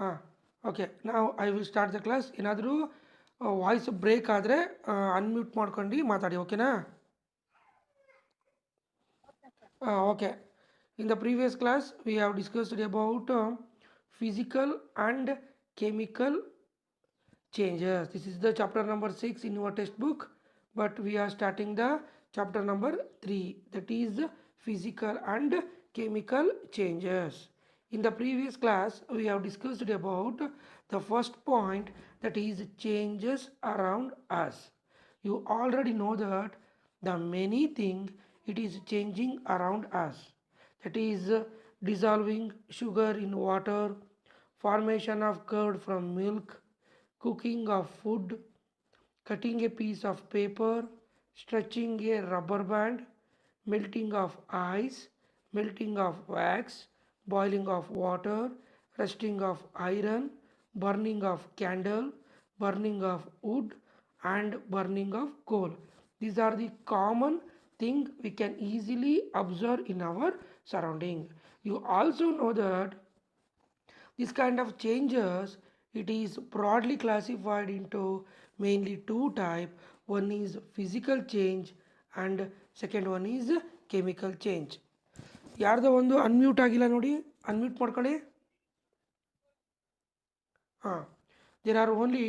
ಹಾಂ ಓಕೆ ನಾವು I will start the class. ಏನಾದರೂ ವಾಯ್ಸ್ ಬ್ರೇಕ್ ಆದರೆ ಅನ್ಮ್ಯೂಟ್ ಮಾಡ್ಕೊಂಡು ಮಾತಾಡಿ, ಓಕೆನಾ? Okay. In the previous class, we have discussed about physical and chemical changes. This is the chapter number 6 in your textbook, but we are starting the chapter number 3, that is physical and chemical changes. In the previous class, we have discussed about the first point, that is changes around us. You already know that the many thing it is changing around us, that is dissolving sugar in water, formation of curd from milk, cooking of food, cutting a piece of paper, stretching a rubber band, melting of ice, melting of wax, boiling of water, rusting of iron, burning of candle, burning of wood, and burning of coal. These are the common thing we can easily observe in our surrounding. You also know that this kind of changes, it is broadly classified into mainly two type. One is physical change and second one is chemical change. ಯಾರ್ದೋ ಒಂದು unmute ಆಗಿಲ್ಲ ನೋಡಿ, unmute ಮಾಡ್ಕೊಳ್ಳಿ. ಹಾಂ, there are only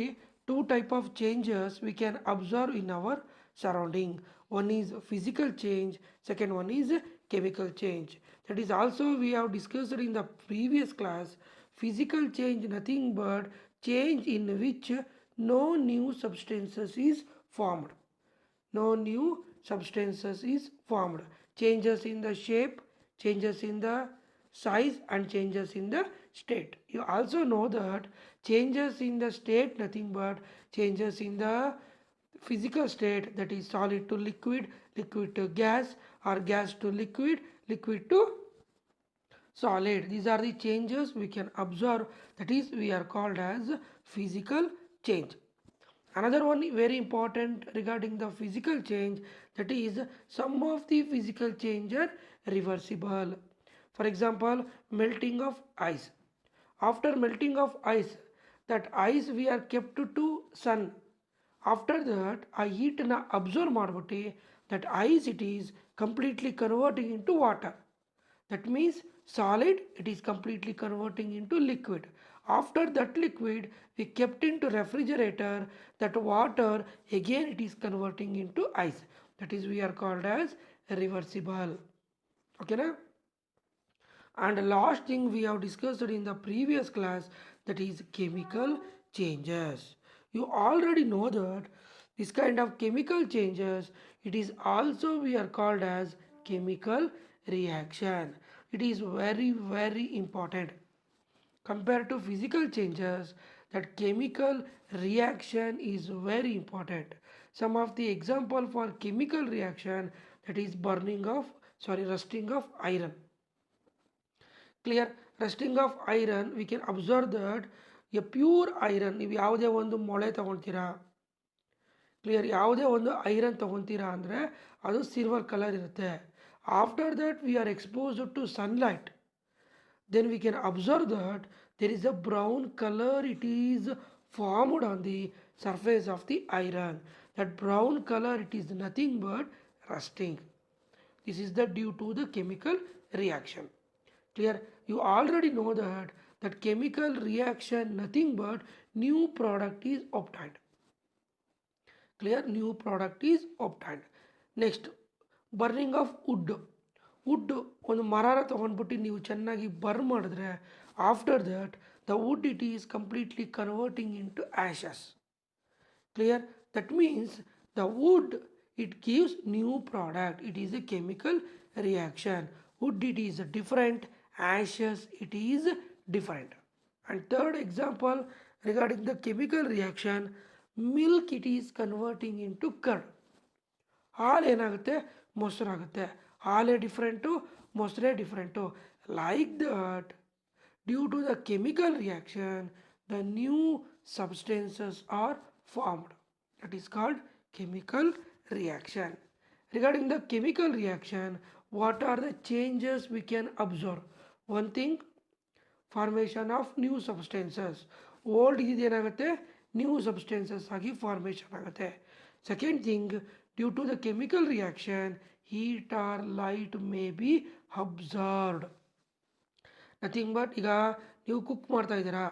two type of changes we can observe in our surrounding. One is physical change, second one is chemical change. That is also we have discussed in the previous class. Physical change nothing but change in which no new substances is formed. No new substances is formed. Changes in the shape, changes in the size, and changes in the state. You also know that changes in the state nothing but changes in the physical state, that is solid to liquid, liquid to gas, or gas to liquid, liquid to solid. These are the changes we can observe, that is we are called as physical change. Another one very important regarding the physical change, that is some of the physical change are reversible. For example, melting of ice. After melting of ice, that ice we are kept to sun. After that ಆ ಹೀಟನ್ನು observe ಮಾಡಿಬಿಟ್ಟು that ice it is completely converting into water. That means solid it is completely converting into liquid. After that liquid we kept into refrigerator, that water again it is converting into ice. That is we are called as reversible. Okay na? And last thing we have discussed in the previous class, that is chemical changes. You already know that this kind of chemical changes, it is also we are called as chemical reaction. It is very important. Compared to physical changes, that chemical reaction is very important. Some of the example for chemical reaction, that is rusting of iron. Clear? Rusting of iron, we can observe that a pure iron, ನೀವು ಯಾವುದೇ ಒಂದು ಮೊಳೆ ತಗೊಳ್ತೀರಾ, clear, ಯಾವುದೇ ಒಂದು iron ತಗೊತೀರಾ ಅಂದರೆ ಅದು silver colour ಇರುತ್ತೆ. After that we are exposed to sunlight, then we can observe that there is a brown color it is formed on the surface of the iron. That brown color it is nothing but rusting. This is the due to the chemical reaction. Clear? You already know that chemical reaction nothing but new product is obtained. Clear? New product is obtained. Next, burning of wood. Wood ಒಂದು ಮರನ ತೊಗೊಂಡ್ಬಿಟ್ಟು ನೀವು ಚೆನ್ನಾಗಿ burn ಮಾಡಿದ್ರೆ after that the wood it is completely converting in to ashes. Clear? That means the wood it gives new product. It is a chemical reaction. Wood it is different, ashes it is different. And third example regarding the chemical reaction, milk it is converting into curd. ಹಾಲು ಏನಾಗುತ್ತೆ, ಮೊಸರಾಗುತ್ತೆ. ಹಾಲೇ different, ಮೊಸರೇ different. Like that due to the chemical reaction the new substances are formed. That is called chemical reaction. Regarding the chemical reaction, what are the changes we can observe? One thing, formation of new substances. Old ಇದೇನಾಗುತ್ತೆ, new substances ಆಗಿ formation ಆಗುತ್ತೆ. Second thing, due to the chemical reaction heat or light may be absorbed. Nothing but ಈಗ ನೀವು cook ಮಾಡ್ತಾ ಇದ್ದೀರಾ,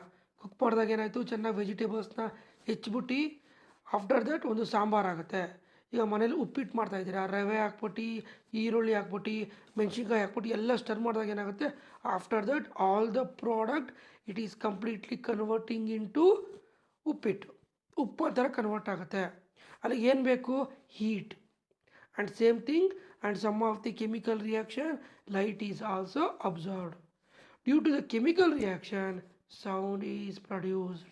cook ಮಾಡಿದಾಗ ಏನಾಯಿತು, ಚೆನ್ನಾಗಿ ವೆಜಿಟೇಬಲ್ಸ್ನ ಹೆಚ್ಚಿಬಿಟ್ಟು ಆಫ್ಟರ್ ದಟ್ ಒಂದು ಸಾಂಬಾರು ಆಗುತ್ತೆ. ಈಗ ಮನೇಲಿ ಉಪ್ಪಿಟ್ಟು ಮಾಡ್ತಾಯಿದ್ದೀರಾ, ರವೆ ಹಾಕ್ಬಿಟ್ಟು, ಈರುಳ್ಳಿ ಹಾಕ್ಬಿಟ್ಟು, ಮೆಣಸಿನ್ಕಾಯಿ ಹಾಕ್ಬಿಟ್ಟು ಎಲ್ಲ ಸ್ಟರ್ ಮಾಡಿದಾಗ ಏನಾಗುತ್ತೆ, after that all the product it is completely converting in to ಉಪ್ಪಿಟ್ಟು, ಉಪ್ಪು ಥರ ಕನ್ವರ್ಟ್ ಆಗುತ್ತೆ. ಅಲ್ಲಿಗೆ ಏನು ಬೇಕು, heat. And same thing and some of the chemical reaction light is also observed. Due to the chemical reaction sound is produced.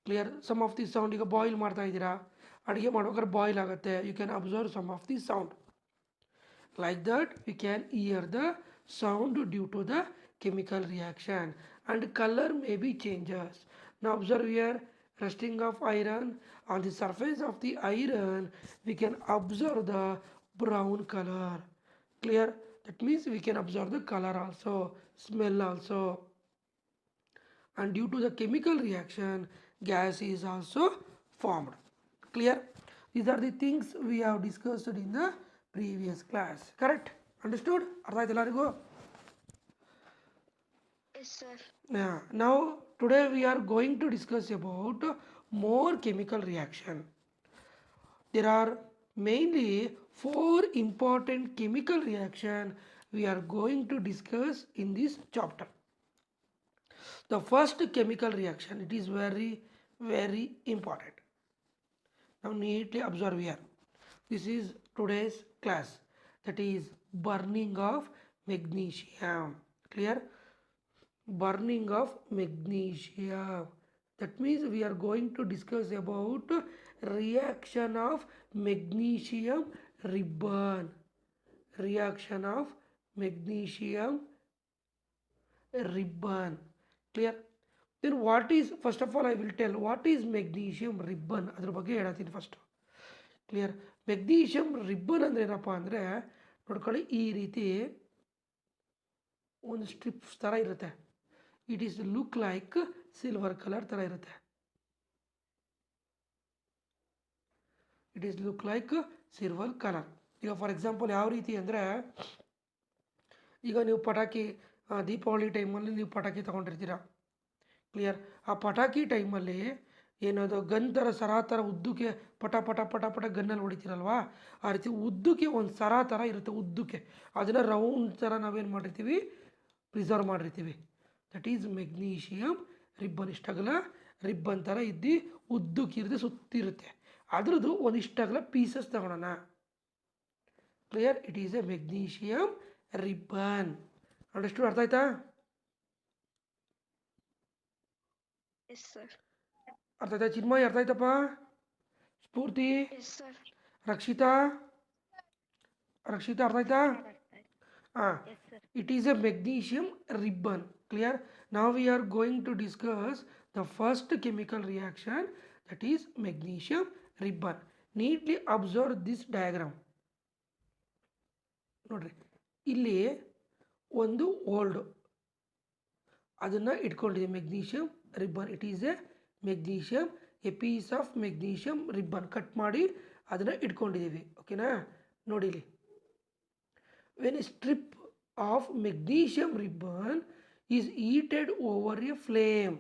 Clear? Some of the sound, ಈಗ boil ಮಾಡ್ತಾ ಇದ್ದೀರಾ, ಅಡುಗೆ ಮಾಡ್ಬೇಕಾದ್ರೆ ಬಾಯ್ಲ್ ಆಗುತ್ತೆ, you can observe some of the sound. Like that we can hear the sound due to the chemical reaction, and color may be changes. Now observe here, rusting of iron. On the surface of the iron we can observe the brown color. Clear? That means we can observe the color also, smell also. And due to the chemical reaction gas is also formed. Clear? These are the things we have discussed in the previous class. Correct? Understood? ಅರ್ಥ ಆಯ್ತು ಎಲ್ಲರಿಗೂ? Yes, sir. Yeah. Now today we are going to discuss about more chemical reaction. There are mainly 4 important chemical reaction we are going to discuss in this chapter. The first chemical reaction, it is very very important. Now neatly observe here. This is today's class, that is burning of magnesium. Clear? Burning of magnesium. That means we are going to discuss about reaction of magnesium ribbon. Reaction of magnesium ribbon. Clear? Then what is, first of all I will tell what is magnesium ribbon. ಅದ್ರ ಬಗ್ಗೆ ಹೇಳ್ತೀನಿ first. Clear? Magnesium ribbon ಅಂದರೆ ಏನಪ್ಪ ಅಂದರೆ, ನೋಡ್ಕೊಳ್ಳಿ, ಈ ರೀತಿ ಒಂದು ಸ್ಟ್ರಿಪ್ಸ್ ಥರ ಇರುತ್ತೆ. It is look like silver colour ಥರ ಇರುತ್ತೆ. It is look like silver colour. ಈಗ ಫಾರ್ ಎಕ್ಸಾಂಪಲ್ ಯಾವ ರೀತಿ ಅಂದರೆ, ಈಗ ನೀವು ಪಟಾಕಿ ದೀಪಾವಳಿ ಟೈಮಲ್ಲಿ ನೀವು ಪಟಾಕಿ ತೊಗೊಂಡಿರ್ತೀರ. ಕ್ಲಿಯರ್? ಆ ಪಟಾಕಿ ಟೈಮಲ್ಲಿ ಏನದು ಗನ್ ಥರ ಸರ ಥರ ಉದ್ದಕ್ಕೆ ಪಟ ಪಟ ಪಟ ಪಟ ಗನ್ನಲ್ಲಿ ಹೊಡಿತೀರಲ್ವಾ, ಆ ರೀತಿ ಉದ್ದಕ್ಕೆ ಒಂದು ಸರ ಥರ ಇರುತ್ತೆ, ಉದ್ದಕ್ಕೆ ಅದನ್ನು ರೌಂಡ್ ಥರ ನಾವೇನು ಮಾಡಿರ್ತೀವಿ, ಪ್ರಿಸರ್ವ್ ಮಾಡಿರ್ತೀವಿ. That is magnesium ribbon. ಇಷ್ಟಾಗಲ ರಿಬ್ಬನ್ ಥರ ಇದ್ದು ಉದ್ದಕ್ಕಿರುತ್ತೆ, ಸುತ್ತಿರುತ್ತೆ. ಅದ್ರದ್ದು ಒಂದಿಷ್ಟಾಗಲ ಪೀಸಸ್ ತಗೊಳ್ಳೋಣ. Clear? It is a magnesium ribbon. Understood? ಅರ್ಥ ಆಯ್ತಾ? Yes, sir. ಅರ್ಥ ಆಯ್ತಾ? ಚಿನ್ಮಯ್ ಅರ್ಥ ಆಯ್ತಪ್ಪ? ಸ್ಫೂರ್ತಿ? Yes, sir. ರಕ್ಷಿತಾ ಅರ್ಥ ಆಯ್ತಾ? ಹಾಂ. Yes, sir. It is a magnesium ribbon. Clear? ನಾವು we are going to discuss the first chemical reaction, that is magnesium ribbon. Neatly observe this diagram. ನೋಡ್ರಿ, ಇಲ್ಲಿ ಒಂದು ಓಲ್ಡ್ ಅದನ್ನು ಇಟ್ಕೊಂಡಿದೆ, magnesium ribbon. It is a magnesium, a piece of magnesium ribbon cut ಮಾಡಿ ಅದನ್ನು ಇಟ್ಕೊಂಡಿದ್ದೀವಿ. ಓಕೆನಾ? ನೋಡಿಲಿ, when a strip of magnesium ribbon is heated over a flame.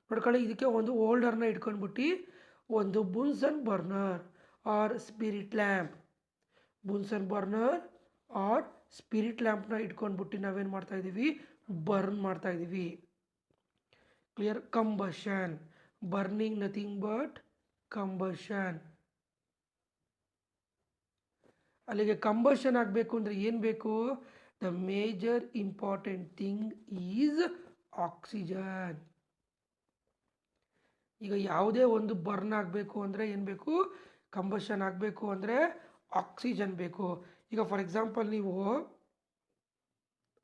ನೋಡ್ಕೊಳ್ಳಿ, ಇದಕ್ಕೆ ಒಂದು ಹೋಲ್ಡರ್ನ ಇಟ್ಕೊಂಡ್ಬಿಟ್ಟು ಒಂದು Bunsen burner or spirit lamp, Bunsen burner or spirit ಲ್ಯಾಂಪ್ನ ಇಟ್ಕೊಂಡ್ಬಿಟ್ಟು ನಾವೇನು ಮಾಡ್ತಾಯಿದ್ದೀವಿ, ಬರ್ನ್ ಮಾಡ್ತಾಯಿದ್ದೀವಿ. Clear? Combustion. Burning nothing but combustion. ಅಲ್ಲಿಗೆ ಕಂಬಷನ್ ಆಗಬೇಕು ಅಂದರೆ ಏನು ಬೇಕು? The major important thing is oxygen. ಈಗ ಯಾವುದೇ ಒಂದು ಬರ್ನ್ ಆಗಬೇಕು ಅಂದರೆ ಏನು ಬೇಕು? ಕಂಬಷನ್ ಆಗಬೇಕು ಅಂದರೆ ಆಕ್ಸಿಜನ್ ಬೇಕು. ಈಗ ಫಾರ್ ಎಕ್ಸಾಂಪಲ್ ನೀವು,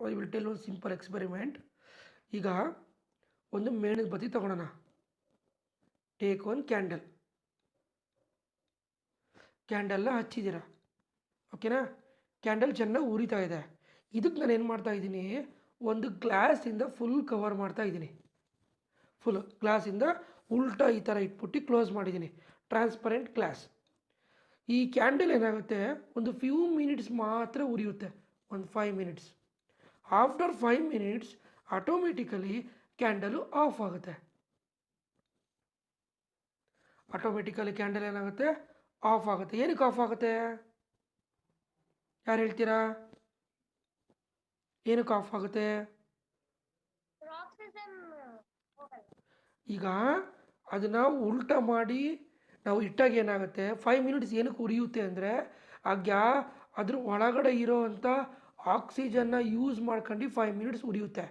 ಐ ವಿಲ್ ಟೆಲ್ ಒಂದು ಸಿಂಪಲ್ ಎಕ್ಸ್ಪೆರಿಮೆಂಟ್. ಈಗ ಒಂದು ಮೇಣದ ಬತ್ತಿ ತಗೊಳ್ಳೋಣ. Take one candle. ಕ್ಯಾಂಡಲ್ನ ಹಚ್ಚಿದ್ದೀರ, ಓಕೆನಾ? ಕ್ಯಾಂಡಲ್ ಚೆನ್ನಾಗಿ ಉರಿತಾ ಇದೆ. ಇದಕ್ಕೆ ನಾನು ಏನು ಮಾಡ್ತಾ ಇದ್ದೀನಿ, ಒಂದು ಗ್ಲಾಸಿಂದ ಫುಲ್ ಕವರ್ ಮಾಡ್ತಾ ಇದ್ದೀನಿ. ಫುಲ್ ಗ್ಲಾಸಿಂದ ಉಲ್ಟಾ ಈ ಥರ ಇಟ್ಬಿಟ್ಟು ಕ್ಲೋಸ್ ಮಾಡಿದ್ದೀನಿ. Transparent glass. ಈ ಕ್ಯಾಂಡಲ್ ಏನಾಗುತ್ತೆ, ಒಂದು ಫ್ಯೂ ಮಿನಿಟ್ಸ್ ಮಾತ್ರ ಉರಿಯುತ್ತೆ, ಒಂದು 5 minutes. After 5 minutes automatically candle of ಆಗುತ್ತೆ. ಆಟೋಮೆಟಿಕಲಿ ಕ್ಯಾಂಡಲ್ ಏನಾಗುತ್ತೆ, ಆಫ್ ಆಗುತ್ತೆ. ಏನಕ್ಕೆ ಆಫ್ ಆಗುತ್ತೆ, ಯಾರು ಹೇಳ್ತೀರಾ? ಏನಕ್ಕೆ ಆಫ್ ಆಗುತ್ತೆ? ಈಗ ಅದನ್ನು ಉಲ್ಟಾ ಮಾಡಿ ನಾವು ಇಟ್ಟಾಗ ಏನಾಗುತ್ತೆ, 5 ಮಿನಿಟ್ಸ್ ಏನಕ್ಕೆ ಉರಿಯುತ್ತೆ ಅಂದರೆ ಅದ್ರ ಒಳಗಡೆ ಇರೋವಂಥ ಆಕ್ಸಿಜನ್ನ ಯೂಸ್ ಮಾಡ್ಕೊಂಡು 5 ಮಿನಿಟ್ಸ್ ಉರಿಯುತ್ತೆ.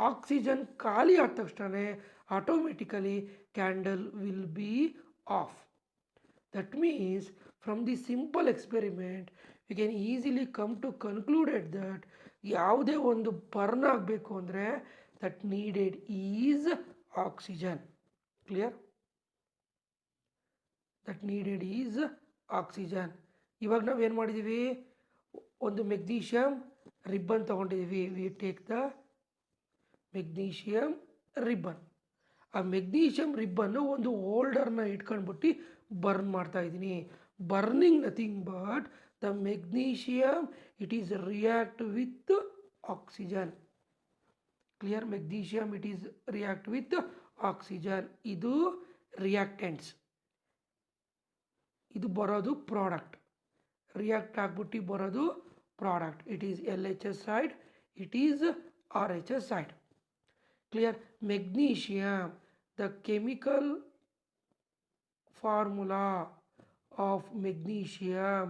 ಆಕ್ಸಿಜನ್ ಖಾಲಿ ಆದ ತಕ್ಷಣ automatically candle will be off. That means from the simple experiment we can easily come to concluded that ಯಾವುದೇ ಒಂದು ಬರ್ನ್ ಆಗಬೇಕು ಅಂದರೆ that needed is oxygen. Clear? That needed is oxygen. ಇವಾಗ ನಾವು ಏನು ಮಾಡಿದ್ದೀವಿ, ಒಂದು ಮೆಗ್ನೀಷಿಯಮ್ ರಿಬ್ಬನ್ ತೊಗೊಂಡಿದ್ದೀವಿ. We take the magnesium ribbon. ಆ ಮೆಗ್ನೀಷಿಯಮ್ ರಿಬ್ಬನ್ನು ಒಂದು ಹೋಲ್ಡರ್ನ ಇಟ್ಕೊಂಡ್ಬಿಟ್ಟು ಬರ್ನ್ ಮಾಡ್ತಾ ಇದ್ದೀನಿ. Burning nothing but the magnesium it is react with oxygen. Clear? Magnesium it is react with oxygen. ಇದು ರಿಯಾಕ್ಟೆಂಟ್ಸ್, ಇದು ಬರೋದು ಪ್ರಾಡಕ್ಟ್. ರಿಯಾಕ್ಟ್ ಆಗ್ಬಿಟ್ಟು ಬರೋದು product. It is LHS side, it is RHS side. Clear? Magnesium, the chemical formula of magnesium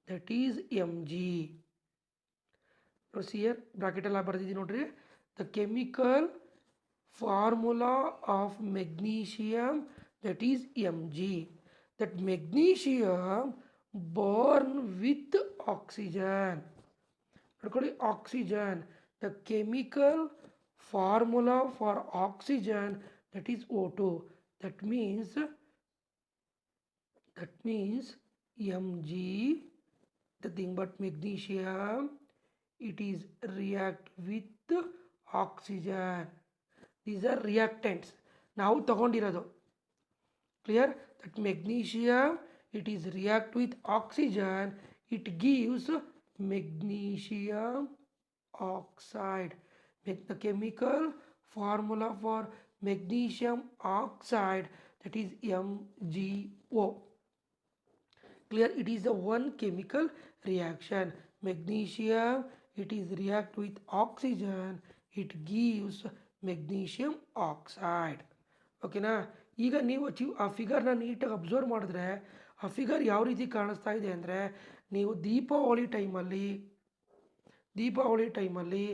that is Mg. ಸಿಯರ್ ಬ್ರಾಕೆಟೆಲ್ಲ ಬರ್ದಿದ್ದೀನಿ ನೋಡ್ರಿ. The chemical formula of magnesium that is Mg. That magnesium burn with oxygen. ನೋಡ್ಕೊಳ್ಳಿ, oxygen. The chemical formula for oxygen that is O2. That means Mg, nothing but magnesium, it is react with oxygen. These are reactants ನಾವು ತಗೊಂಡಿರೋದು. Clear? That magnesium it is react with oxygen, it gives magnesium oxide. The chemical formula for magnesium oxide that is MgO. Clear? It is a one chemical reaction. Magnesium it is react with oxygen, it gives magnesium oxide. ಓಕೆನಾ? ಈಗ ನೀವು ಆ ಫಿಗರ್ನ ನೀಟಾಗಿ observe ಮಾಡಿದ್ರೆ ಆ figure ಯಾವ ರೀತಿ ಕಾಣಿಸ್ತಾ ಇದೆ ಅಂದರೆ, ನೀವು ದೀಪಾವಳಿ ಟೈಮಲ್ಲಿ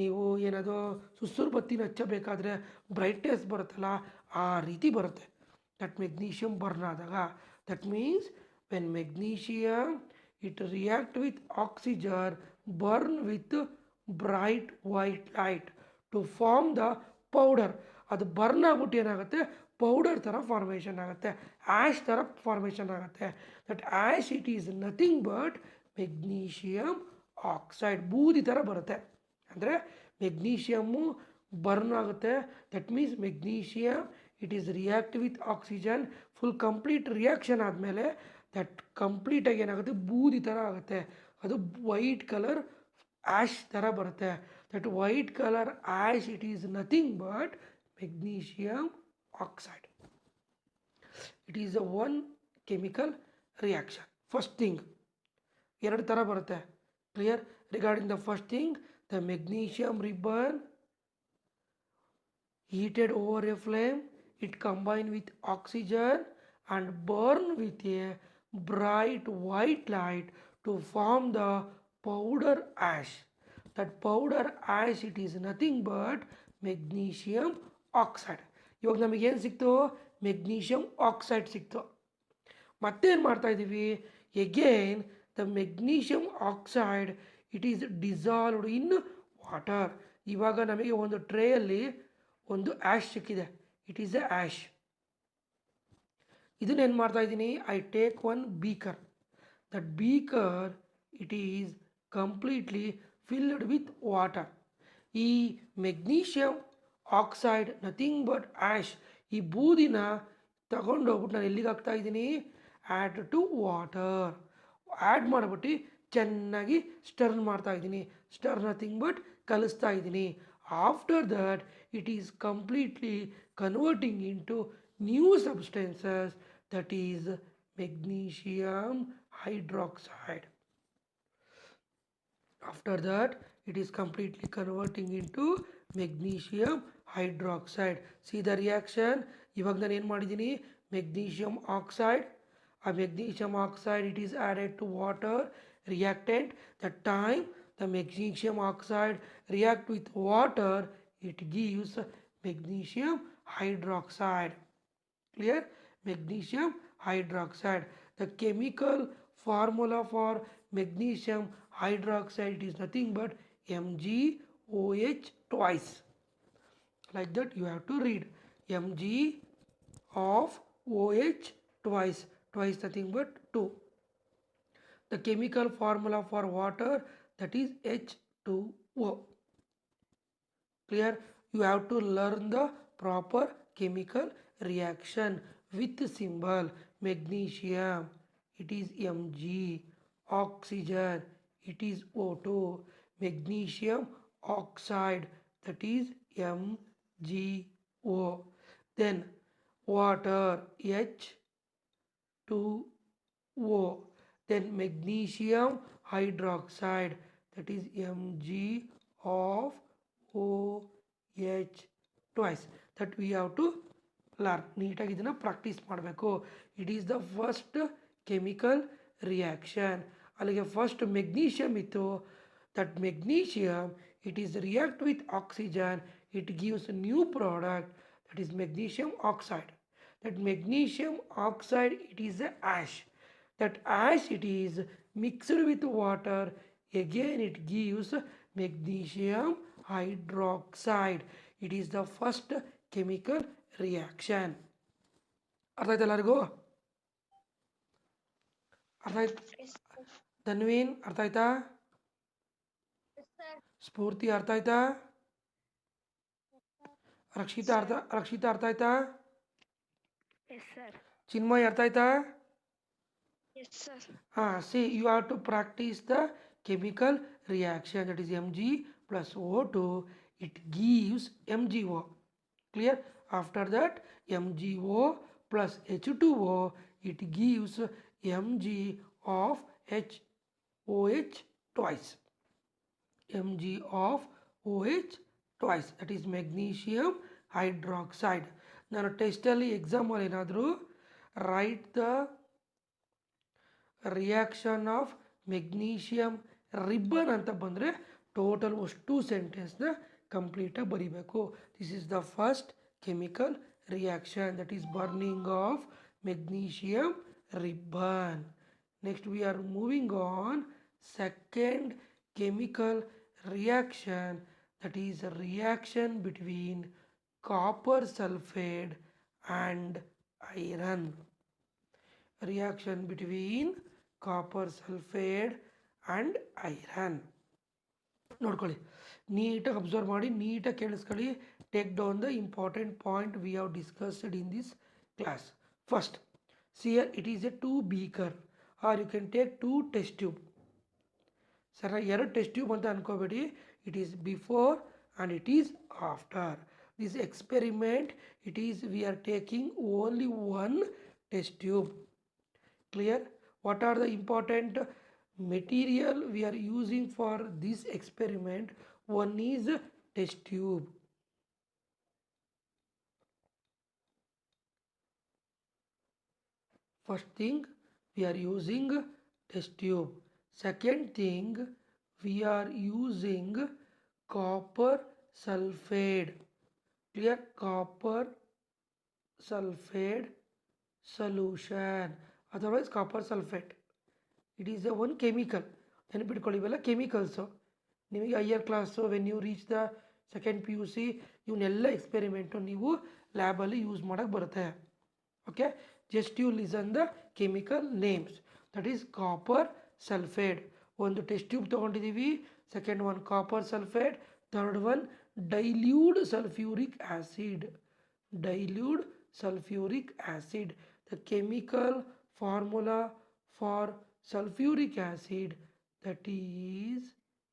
ನೀವು ಏನದು ಸುಸುರು ಬತ್ತಿನ ಹಚ್ಚಬೇಕಾದ್ರೆ ಬ್ರೈಟ್ನೆಸ್ ಬರುತ್ತಲ್ಲ, ಆ ರೀತಿ ಬರುತ್ತೆ ದಟ್ ಮೆಗ್ನೀಷಿಯಮ್ ಬರ್ನ್ ಆದಾಗ. That means when magnesium it react with oxygen burn with bright white light to form the powder. ಅದು ಬರ್ನ್ ಆಗ್ಬಿಟ್ಟು ಏನಾಗುತ್ತೆ, ಪೌಡರ್ ಥರ ಫಾರ್ಮೇಷನ್ ಆಗುತ್ತೆ, ಆ್ಯಶ್ ಥರ ಫಾರ್ಮೇಷನ್ ಆಗುತ್ತೆ. That ash it is nothing but magnesium oxide. ಬೂದಿ ಥರ ಬರುತ್ತೆ. ಅಂದರೆ ಮೆಗ್ನೀಷಿಯಮ್ಮು ಬರ್ನ್ ಆಗುತ್ತೆ. That means magnesium it is react with oxygen. Full complete reaction ಆದಮೇಲೆ ದಟ್ ಕಂಪ್ಲೀಟಾಗಿ ಏನಾಗುತ್ತೆ, ಬೂದಿ ಥರ ಆಗುತ್ತೆ. ಅದು ವೈಟ್ ಕಲರ್ ಆ್ಯಶ್ ಥರ ಬರುತ್ತೆ. That white colour ash it is nothing but magnesium oxide. It is a one chemical reaction. First thing ಎರಡು ಥರ ಬರುತ್ತೆ. Clear? Regarding the first thing, the magnesium ribbon heated over a flame, it combined with oxygen and burn with a bright white light to form the powder ash. That powder ash it is nothing but magnesium oxide. ಇವಾಗ ನಮಗೇನು ಸಿಕ್ತು, magnesium oxide ಸಿಕ್ತು. ಮತ್ತೇನು ಮಾಡ್ತಾ ಇದ್ದೀವಿ, again the magnesium oxide it is dissolved in water. ಇವಾಗ ನಮಗೆ ಒಂದು ಟ್ರೇಯಲ್ಲಿ ಒಂದು ಆ್ಯಶ್ ಸಿಕ್ಕಿದೆ. It is a ash. ಇದನ್ನೇನು ಮಾಡ್ತಾ ಇದ್ದೀನಿ, I take one beaker. That beaker it is completely filled with water. ಈ magnesium oxide nothing but ash, ಈ ಬೂದಿನ ತಗೊಂಡೋಗ್ಬಿಟ್ಟು ನಾನು ಎಲ್ಲಿಗೆ ಹಾಕ್ತಾ ಇದ್ದೀನಿ, ಆ್ಯಡ್ ಟು ವಾಟರ್, ಆ್ಯಡ್ ಮಾಡಿಬಿಟ್ಟು ಚೆನ್ನಾಗಿ ಸ್ಟರ್ನ್ ಮಾಡ್ತಾ ಇದ್ದೀನಿ. ಸ್ಟರ್ ನಥಿಂಗ್ ಬಟ್ ಕಲಿಸ್ತಾ ಇದ್ದೀನಿ. After that it is completely converting into new substances, that is magnesium hydroxide. After that it is completely converting into magnesium hydroxide. See the reaction. ಇವಾಗ ನಾನು ಏನು ಮಾಡಿದ್ದೀನಿ, magnesium oxide, a magnesium oxide it is added to water reactant. The time the magnesium oxide react with water, it gives magnesium hydroxide. Clear? Magnesium hydroxide. The chemical formula for magnesium hydroxide is nothing but MgOH twice. Like that you have to read Mg of OH twice. Twice nothing but 2. The chemical formula for water, that is H2O. Clear? You have to learn the proper chemical reaction with symbol. Magnesium, it is Mg. Oxygen, it is O2. Magnesium oxide, that is MgO. Then water, H2O. Then magnesium hydroxide, that is Mg of OH twice. That we have to learn. ನೀಟಾಗಿ ಇದನ್ನು practice ಮಾಡಬೇಕು. It is the first chemical reaction. ಅಲ್ಲಿಗೆ first magnesium ಇತ್ತು. That magnesium it is react with oxygen, it gives new product, that is magnesium oxide. That magnesium oxide it is a ash. That ash it is mixed with water, again it gives magnesium hydroxide. It is the first chemical reaction. ಅರ್ಥ ಆಯ್ತು ಎಲ್ಲರಿಗೂ? ಅರ್ಥ ಆಯ್ತು? Yes, sir. ಧನ್ವೀನ್ ಅರ್ಥ ಆಯ್ತಾ? Yes, sir. ಸ್ಫೂರ್ತಿ ಅರ್ಥ ಆಯ್ತಾ? ರಕ್ಷಿತಾ ಅರ್ಥ ಆಯ್ತಾ? Yes, sir. ಚಿನ್ಮಯ್ ಅರ್ಥ ಆಯ್ತಾ? Yes, sir. See, you have to practice the chemical reaction, that is Mg plus O2, it gives MgO. Clear? After that MgO plus H2O, it gives Mg of OH twice. Mg of OH twice, that is magnesium hydroxide. ನಾನು ಟೆಸ್ಟಲ್ಲಿ ಎಕ್ಸಾಮಲ್ಲಿ ಏನಾದರೂ right the reaction of magnesium ribbon ಅಂತ ಬಂದರೆ total ಅಷ್ಟು ಸೆಂಟೆನ್ಸ್ನ ಕಂಪ್ಲೀಟಾಗಿ ಬರೀಬೇಕು. This is the first chemical reaction, that is burning of magnesium ribbon. Next we are moving on second chemical reaction, that is a reaction between copper sulfate and iron. Reaction between copper sulfate and iron. ನೋಡ್ಕೊಳ್ಳಿ, ನೀಟಾಗಿ observe ಮಾಡಿ, ನೀಟಾಗಿ ಕೇಳಿಸ್ಕೊಳ್ಳಿ. Take down the important point we have discussed in this class. First, see here it is a 2 beaker or you can take 2 test tube. ಸರ, 2 test tube ಅಂತ ಅನ್ಕೋಬೇಡಿ. It is before and it is after this experiment. It is we are taking only 1 test tube. Clear? What are the important material we are using for this experiment? One is test tube. First thing, we are using test tube. Second thing, we are using copper sulfate. Clear? Copper sulfate solution, otherwise copper sulfate. It is a one chemical. ನೆನಪಿಟ್ಕೊಳ್ಳಿ, ಇವೆಲ್ಲ chemicals. ನಿಮಗೆ higher class when you reach the second PUC ಇವನ್ನೆಲ್ಲ experiment ನೀವು ಲ್ಯಾಬಲ್ಲಿ use ಮಾಡೋಕ್ಕೆ ಬರುತ್ತೆ. Okay, just you listen the chemical names. That is copper sulphate. ಒಂದು test tube ತೊಗೊಂಡಿದ್ದೀವಿ. Second one copper sulphate. Third one, dilute sulfuric acid. Dilute sulfuric acid. The chemical formula for sulfuric acid, that is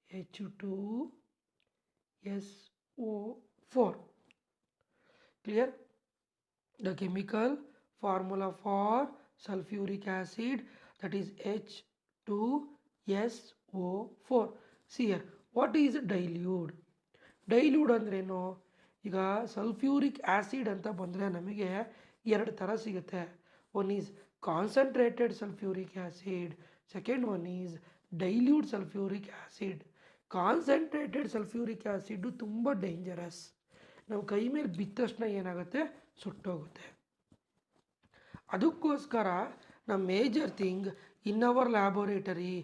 H2SO4. Clear? The chemical formula for sulfuric acid, that is H2SO4. See here, what is dilute? ಡೈಲ್ಯೂಡ್ ಅಂದ್ರೇನು? ಈಗ sulphuric acid ಅಂತ ಬಂದರೆ ನಮಗೆ ಎರಡು ಥರ ಸಿಗುತ್ತೆ. One is concentrated sulphuric acid, second one is dilute sulphuric acid. Concentrated sulphuric acid ತುಂಬ dangerous. ನಾವು ಕೈ ಮೇಲೆ ಬಿದ್ದ ತಕ್ಷಣ ಏನಾಗುತ್ತೆ, ಸುಟ್ಟೋಗುತ್ತೆ. ಅದಕ್ಕೋಸ್ಕರ ನಮ್ಮ major thing in our laboratory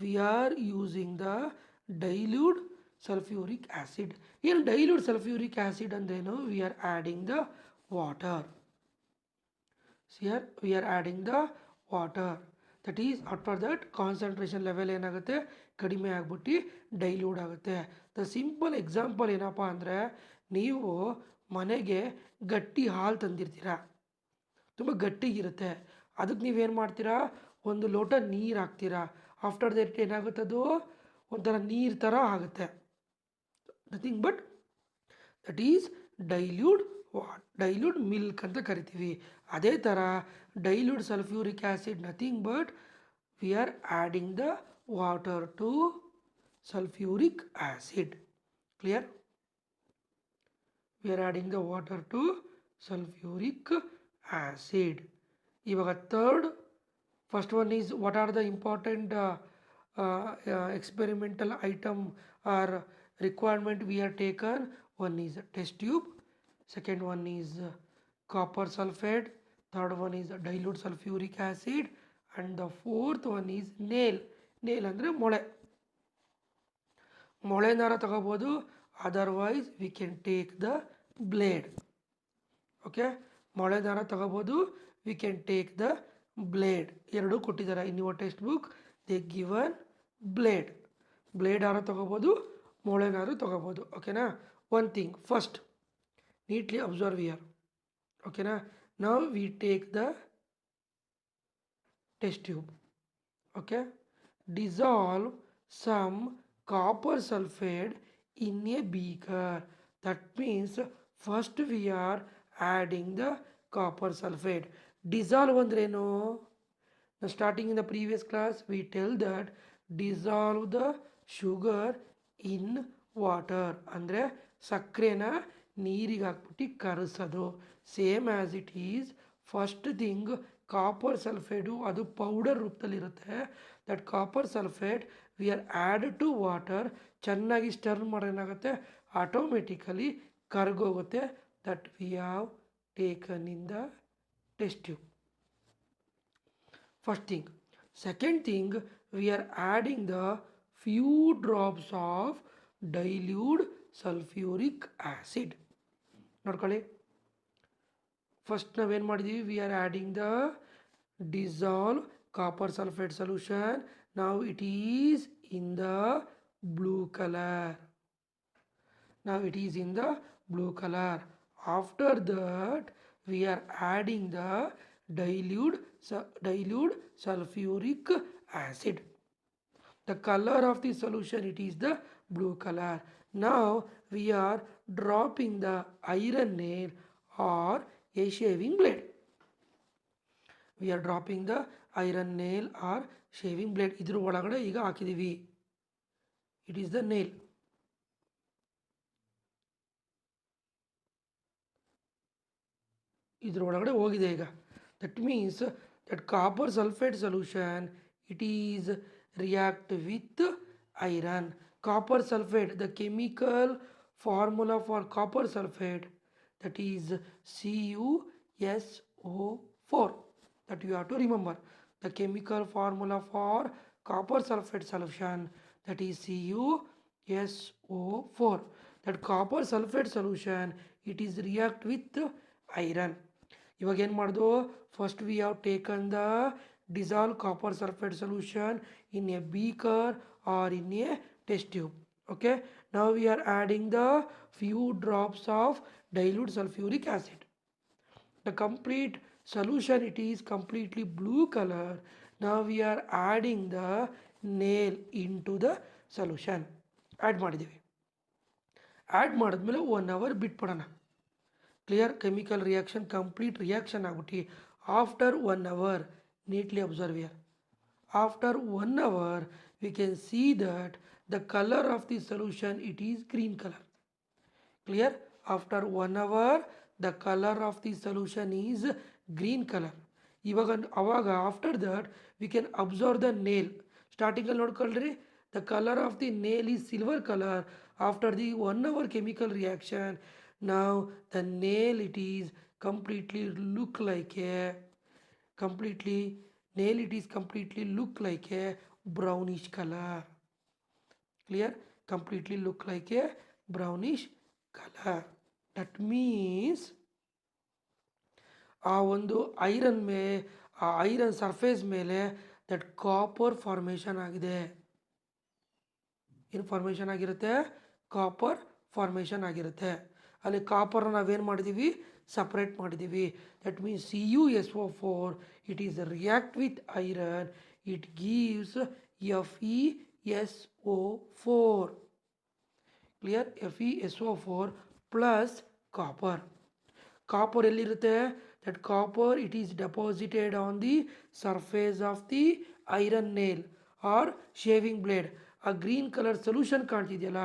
we are using the dilute sulfuric acid. In dilute sulfuric acid ಅಂದ್ರೇನು? We are adding the water. Here we are adding the water. That is, after that concentration level ಏನಾಗುತ್ತೆ, ಕಡಿಮೆ ಆಗ್ಬಿಟ್ಟು dilute ಆಗುತ್ತೆ. The simple example ಏನಪ್ಪ ಅಂದರೆ, ನೀವು ಮನೆಗೆ ಗಟ್ಟಿ ಹಾಲು ತಂದಿರ್ತೀರ, ತುಂಬ ಗಟ್ಟಿಗಿರುತ್ತೆ. ಅದಕ್ಕೆ ನೀವೇನು ಮಾಡ್ತೀರಾ, ಒಂದು ಲೋಟ ನೀರು ಹಾಕ್ತೀರಾ. ಆಫ್ಟರ್ ದಟ್ ಏನಾಗುತ್ತದು, ಒಂಥರ ನೀರು ಥರ ಆಗುತ್ತೆ. Nothing but that is dilute milk ಅಂತ ಕರಿತೀವಿ. ಅದೇ ಥರ dilute sulphuric acid nothing but we are adding the water to sulfuric acid. Clear? We are adding the water to sulfuric acid. ಇವಾಗ third, first one is what are the important experimental item or requirement we are taken. One is test tube, second one is copper sulfate, third one is dilute sulfuric acid, and the fourth one is nail. nail ಅಂದರೆ ಮೊಳೆನಾರ ತಗೋಬೋದು, otherwise we can take the blade. Okay, ಮೊಳೆನಾರ ತಗೋಬೋದು, we can take the blade. ಎರಡೂ ಕೊಟ್ಟಿದ್ದಾರೆ in your text book. They given blade. Blade ಆರು ತಗೋಬೋದು, ಮೊಳೆನಾರು ತಗೋಬೋದು. ಓಕೆನಾ? One thing first neatly observe here. ಓಕೆನಾ? Now we take the test tube. Okay, dissolve some copper sulfate in a beaker. That means first we are adding the copper sulfate. Dissolve andreno? Now starting in the previous class we tell that dissolve the sugar in water. Andre sakrena ನೀರಿಗೆ ಹಾಕ್ಬಿಟ್ಟು ಕರಸೋದು. Same as it is first thing copper sulphate ಅದು powder ರೂಪದಲ್ಲಿರುತ್ತೆ. That copper sulphate we are add to water. ಚೆನ್ನಾಗಿ stir ಮಾಡೋೇನಾಗುತ್ತೆ, automatically ಕರಗೋಗುತ್ತೆ. That we have taken in the test tube. First thing. Second thing, we are adding the few drops of dilute sulphuric acid. ನೋಡ್ಕೊಳ್ಳಿ, first ನಾವೇನು ಮಾಡಿದ್ದೀವಿ, we are adding the dissolve copper sulphate solution. ನಾವು it is in the blue colour. After that we are adding the dilute sulfuric acid. The color of the solution, it is the blue color. Now we are dropping the iron nail or a shaving blade. We are dropping the iron nail or shaving blade. idru ಒಳಗಡೆ ಈಗ ಹಾಕಿದೀವಿ. It is the nail. idru ಒಳಗಡೆ ಹೋಗಿದೆ ಈಗ. That means that copper sulfate solution, it is react with iron. Copper sulfate, the chemical formula for copper sulfate, that is CuSO4. That you have to remember. The chemical formula for copper sulfate solution, that is CuSO4. That copper sulfate solution, it is react with iron. ಇವಾಗ ಏನು ಮಾಡೋದು, first we have taken the dissolved copper sulfate solution in a beaker or in a test tube. Okay, Now we are adding the few drops of dilute sulfuric acid. The complete solution, it is completely blue color. Now we are adding the nail into the solution. Add ಮಾಡಿದ್ದೀವಿ. Add ಮಾಡಿದ್ಮೇಲೆ 1 hour ಬಿಟ್ಬಿಡೋಣ. Clear? Chemical reaction complete reaction ಆಗ್ಬಿಟ್ಟು after 1 hour, neatly observe here, after 1 hour we can see that the color of the solution, it is green color. Clear? After 1 hour the color of the solution is green color. ಇವಾಗ ಅವಾಗ after that we can observe the nail. ಸ್ಟಾರ್ಟಿಂಗಲ್ಲಿ ನೋಡ್ಕೊಳ್ರಿ, the colour of the nail is silver colour. After the 1 hour chemical reaction, now the nail, it is completely look like a completely nail, it is completely look like a brownish color. Clear? Completely look like a brownish color. That means ಆ ಒಂದು iron surface ಮೇಲೆ that copper formation ಆಗಿದೆ. ಏನು formation ಆಗಿರುತ್ತೆ? Copper formation ಆಗಿರುತ್ತೆ. ಅಲ್ಲಿ ಕಾಪರ್ನ ನಾವೇನು ಮಾಡಿದ್ದೀವಿ? ಸಪ್ರೇಟ್ ಮಾಡಿದ್ದೀವಿ. That means CuSO4, it is react with iron, it gives FeSO4. Clear? FeSO4 plus copper. Copper ಎಲ್ಲಿರುತ್ತೆ? That copper, it is deposited on the surface of the iron nail or shaving blade. ಆ green colour solution ಕಾಣ್ತಿದೆಯಲ್ಲ,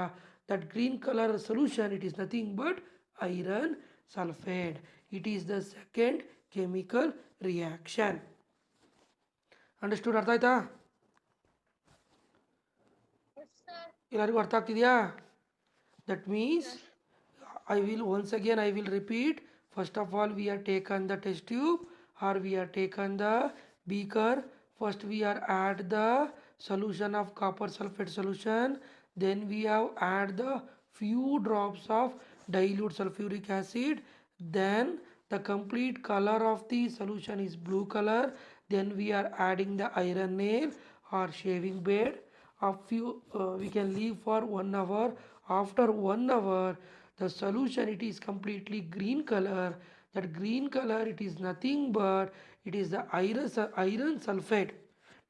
that green colour solution, it is nothing but iron sulphate. It is the second chemical reaction. Understood? ಅರ್ಥ ಆಯ್ತಾ? ಎಲ್ಲರಿಗೂ ಅರ್ಥ ಆಗ್ತಿದೆಯಾ? That means I will repeat. First of all, we are taken the test tube or we are taken the beaker. First we are add the solution of copper sulfate solution. Then we have add the few drops of dilute sulfuric acid. Then the complete color of the solution is blue color. Then we are adding the iron nail or shaving blade. We can leave for 1 hour. After 1 hour, the solution, it is completely green color. That green color, it is nothing but it is the iron sulfate,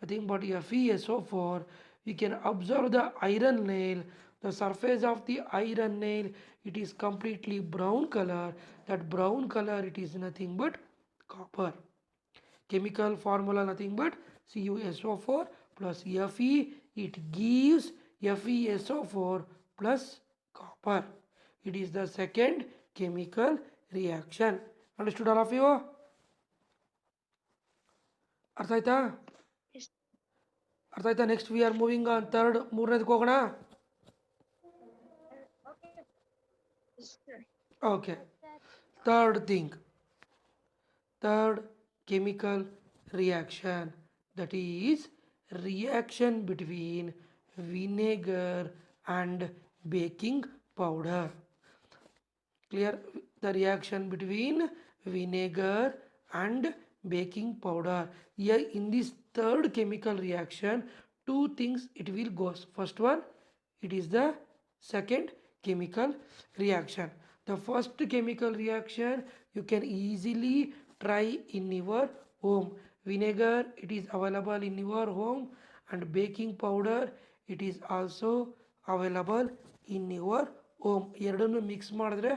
nothing but FeSO4. We can observe the iron nail. The surface of the iron nail, it is completely brown color. That brown color, it is nothing but copper. Chemical formula nothing but CuSO4 plus Fe. It gives FeSO4 plus copper. It is the second chemical reaction. Understood all of you? ಅರ್ಥ ಆಯ್ತಾ? ಅರ್ಥ ಆಯ್ತಾ? Next we are moving on third. ಮೂರನೇದಕ್ಕೆ ಹೋಗೋಣ. Okay. Third chemical reaction, that is reaction between vinegar and baking powder. Clear? The reaction between vinegar and baking powder. Here in this third chemical reaction, two things it will goes. First one, it is the second chemical reaction. The first chemical reaction you can easily try in your home. Vinegar, it is available in your home, and baking powder, it is also available in your home. ಎರಡನ್ನು mix ಮಾಡಿದ್ರೆ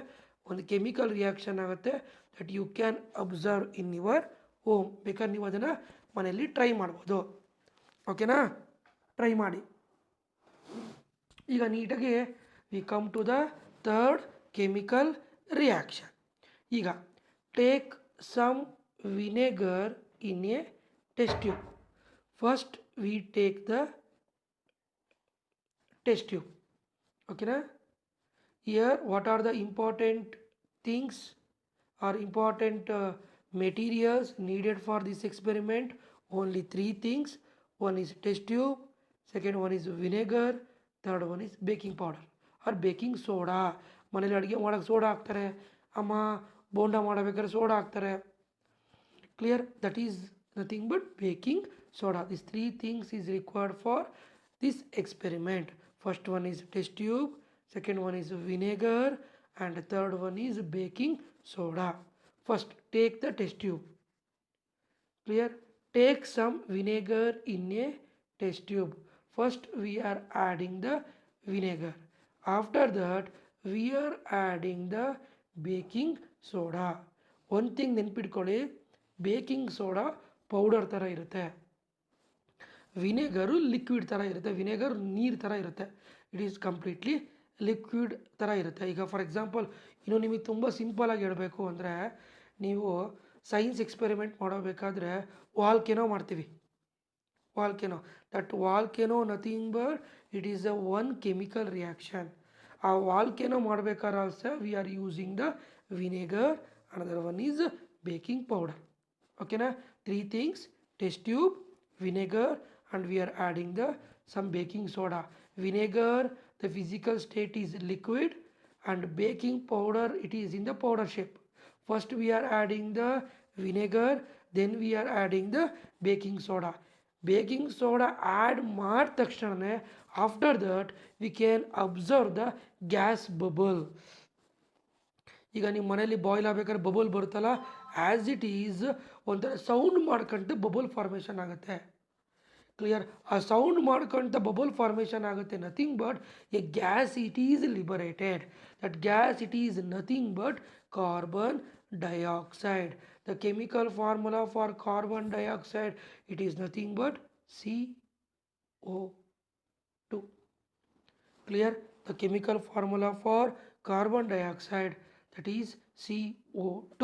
ಒಂದು chemical reaction ಆಗುತ್ತೆ. That you can observe in your home. ಬೇಕಾದ್ರೆ ನೀವು ಅದನ್ನು ಮನೆಯಲ್ಲಿ try ಮಾಡ್ಬೋದು. ಓಕೆನಾ? ಟ್ರೈ ಮಾಡಿ. ಈಗ ನೀಟಾಗಿ we come to the third chemical reaction. ಈಗ take some vinegar in a test tube. First we take the test tube. ಓಕೆನಾ? Here what are the important things or important materials needed for this experiment? Only 3 things. One is test tube, second one is vinegar, third one is baking powder or baking soda. ಮನೇಲಿ ಅಡುಗೆ ಮಾಡೋಕ್ಕೆ soda ಹಾಕ್ತಾರೆ, ಅಮ್ಮ ಬೋಂಡ ಮಾಡಬೇಕಾದ್ರೆ soda ಹಾಕ್ತಾರೆ. Clear? That is nothing but baking soda. These 3 things is required for this experiment. First one is test tube, second one is vinegar, and third one is baking soda. First, take the test tube. Clear? Take some vinegar in a test tube. First, we are adding the vinegar. After that, we are adding the baking soda. One thing ನೆನ್ಪಿಟ್ಕೊಳ್ಳಿ, baking soda powder ಥರ ಇರುತ್ತೆ, ವಿನೆಗರು liquid ಥರ ಇರುತ್ತೆ, vinegar ನೀರು ಥರ ಇರುತ್ತೆ. It is completely liquid ಥರ ಇರುತ್ತೆ. ಈಗ ಫಾರ್ ಎಕ್ಸಾಂಪಲ್ ಇನ್ನು ನಿಮಗೆ ತುಂಬ ಸಿಂಪಲಾಗಿ ಹೇಳಬೇಕು ಅಂದರೆ, ನೀವು ಸೈನ್ಸ್ ಎಕ್ಸ್ಪೆರಿಮೆಂಟ್ ಮಾಡಬೇಕಾದ್ರೆ ವಾಲ್ಕೆನೋ ಮಾಡ್ತೀವಿ. Volcano, that volcano nothing but it is a one chemical reaction. ಆ ವಾಲ್ಕೆನೋ ಮಾಡಬೇಕಾದ್ರೆ also we are using the vinegar, another one is baking powder. Okay na? Three things: test tube, vinegar, and we are adding the some baking soda. Vinegar, the physical state is liquid, and baking powder, it is in the powder shape. First we are adding the vinegar, then we are adding the baking soda. Baking soda add ಮಾಡಿದ ತಕ್ಷಣನೇ after that we can observe the gas bubble. ಈಗ ನಿಮ್ಮ ಮನೇಲಿ boil ಆಗಬೇಕಾದ್ರೆ bubble ಬರುತ್ತಲ್ಲ, as it is ಒಂಥರ sound ಮಾಡ್ಕೊಂತ bubble formation ಆಗುತ್ತೆ. ಕ್ಲಿಯರ್? ಆ ಸೌಂಡ್ ಮಾಡ್ಕೊಂತ ಬಬಲ್ ಫಾರ್ಮೇಷನ್ ಆಗುತ್ತೆ. Nothing but A gas it is liberated. That gas it is nothing but carbon dioxide. The chemical formula for carbon dioxide, it is nothing but CO2. Clear? The chemical formula for carbon dioxide, that is CO2.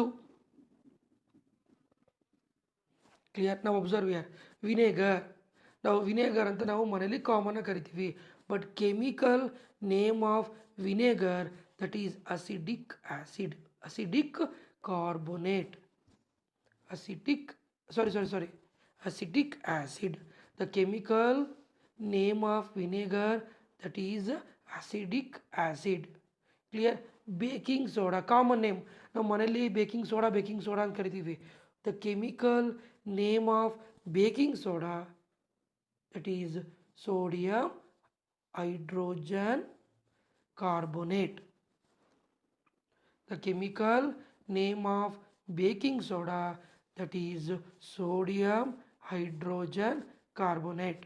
Clear? Now observe here. Vinegar. Now vinegar anta ನಾವು ಮನೆಯಲ್ಲಿ common ಆಗಿ ಕರಿತೀವಿ, but chemical name of vinegar, that is acidic acid, acidic carbonate, acidic acid. The chemical name of vinegar, that is acidic acid. Clear? Baking soda, common name. ನಾವು ಮನೆಯಲ್ಲಿ baking soda ಅಂತ ಕರಿತೀವಿ. The chemical name of baking soda, that is sodium hydrogen carbonate. The chemical name of baking soda, that is sodium hydrogen carbonate.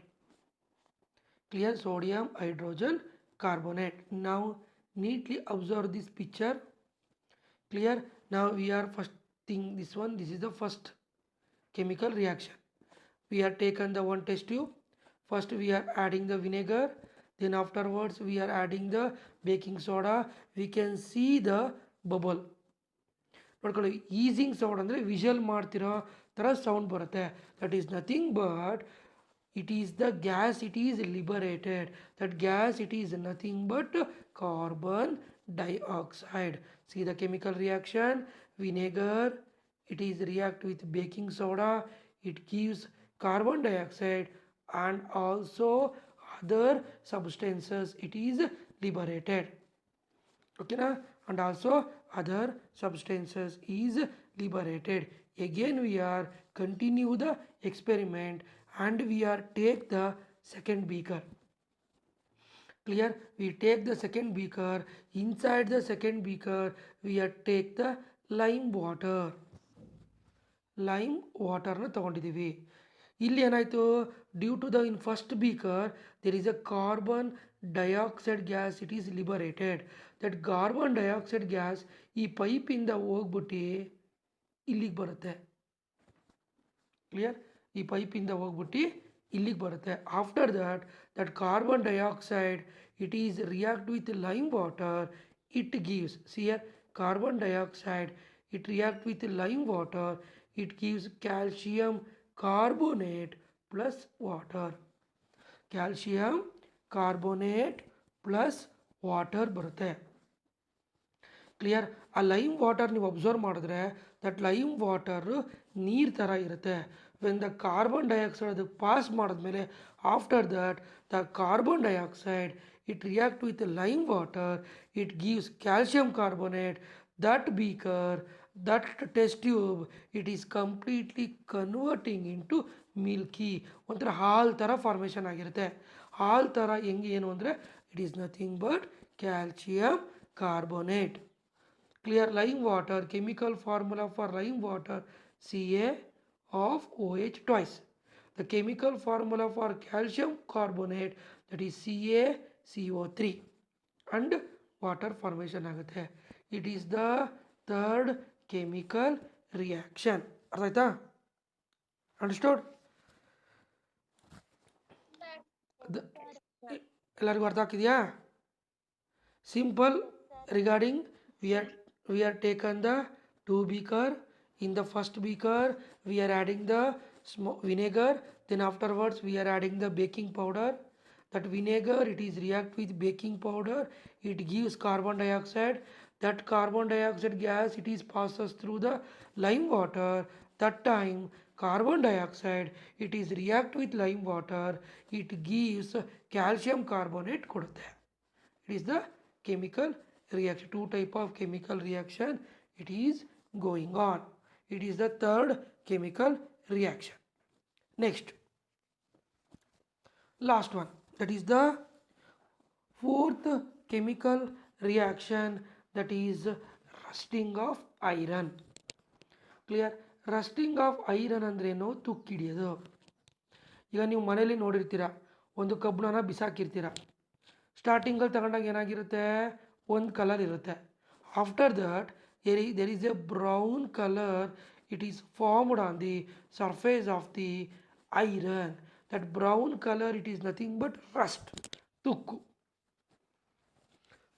Clear? Sodium hydrogen carbonate. Now neatly observe this picture. Clear? Now we are first thing, this one, this is the first chemical reaction. We have taken the one test tube. First we are adding the vinegar, then afterwards we are adding the baking soda. We can see the bubble. ನೋಡ್ಕೊಳ್ಳಿ, easing sound ಅಂದರೆ visual ಮಾಡ್ತಿರೋ ಥರ sound ಬರುತ್ತೆ. That is nothing but it is the gas, it is liberated. That gas, it is nothing but carbon dioxide. See the chemical reaction. Vinegar, it is react with baking soda, it gives carbon dioxide and also other substances, it is liberated. Okay na? And also other substances is liberated. Again we are continue the experiment, and we are take the second beaker. Clear? We take the second beaker. Inside the second beaker we are take the lime waterನ ತಗೊಂಡಿದ್ದೀವಿ. ಇಲ್ಲಿ ಏನಾಯಿತು, due to the in first beaker there is a carbon dioxide gas, it is liberated. That carbon dioxide gas ಈ ಪೈಪಿಂದ ಹೋಗ್ಬಿಟ್ಟು ಇಲ್ಲಿಗೆ ಬರುತ್ತೆ. Clear? ಈ ಪೈಪಿಂದ ಹೋಗ್ಬಿಟ್ಟು ಇಲ್ಲಿಗೆ ಬರುತ್ತೆ. After that carbon dioxide it is react with lime water, it gives, sear carbon dioxide it react with lime water, it gives calcium carbonate plus water. Calcium carbonate plus water ಬರುತ್ತೆ. Clear? ಆ lime water ನೀವು observe ಮಾಡಿದ್ರೆ that lime water ನೀರು ಥರ ಇರುತ್ತೆ. When the carbon dioxide ಅದಕ್ಕೆ pass ಮಾಡಿದ್ಮೇಲೆ after that the carbon dioxide it react with lime water, it gives calcium carbonate. That beaker, that test tube, it is completely converting into milky, ಒಂಥರ ಹಾಲ್ ಥರ formation ಆಗಿರುತ್ತೆ. ಹಾಲ್ ಥರ ಹೆಂಗೆ ಏನು ಅಂದರೆ it is nothing but calcium carbonate. Clear lime water, chemical formula for lime water, Ca of OH twice. The chemical formula for calcium carbonate, that is CaCO3, and water formation ಆಗುತ್ತೆ. It is the third chemical reaction. ಅರ್ಥ ಆಯ್ತಾ? Understood? ಎಲ್ಲರಿಗೂ ಅರ್ಥ ಆಗ್ತಿದೆಯಾ? Simple. Regarding, we are taken the 2 beaker. In the first beaker we are adding the vinegar, then afterwards we are adding the baking powder. That vinegar, it is react with baking powder, it gives carbon dioxide. That carbon dioxide gas, it is passes through the lime water. That time carbon dioxide, it is react with lime water, it gives calcium carbonate ಕೊಡುತ್ತೆ. It is the chemical reaction. Two type of chemical reaction it is going on. It is the third chemical reaction. Next, last one, that is the fourth chemical reaction, that is rusting of iron. Clear? Rusting of iron ಅಂದ್ರೇನು? ತುಕ್ಕಿಡಿಯೋದು. ಈಗ ನೀವು ಮನೇಲಿ ನೋಡಿರ್ತೀರ, ಒಂದು ಕಬ್ಬಣನ ಬಿಸಾಕಿರ್ತೀರ. ಸ್ಟಾರ್ಟಿಂಗಲ್ಲಿ ತಗೊಂಡಾಗ ಏನಾಗಿರುತ್ತೆ? ಒಂದು ಕಲರ್ ಇರುತ್ತೆ. After that there is a brown color, it is formed on the surface of the iron. That brown color, it is nothing but rust, ತುಕ್ಕು.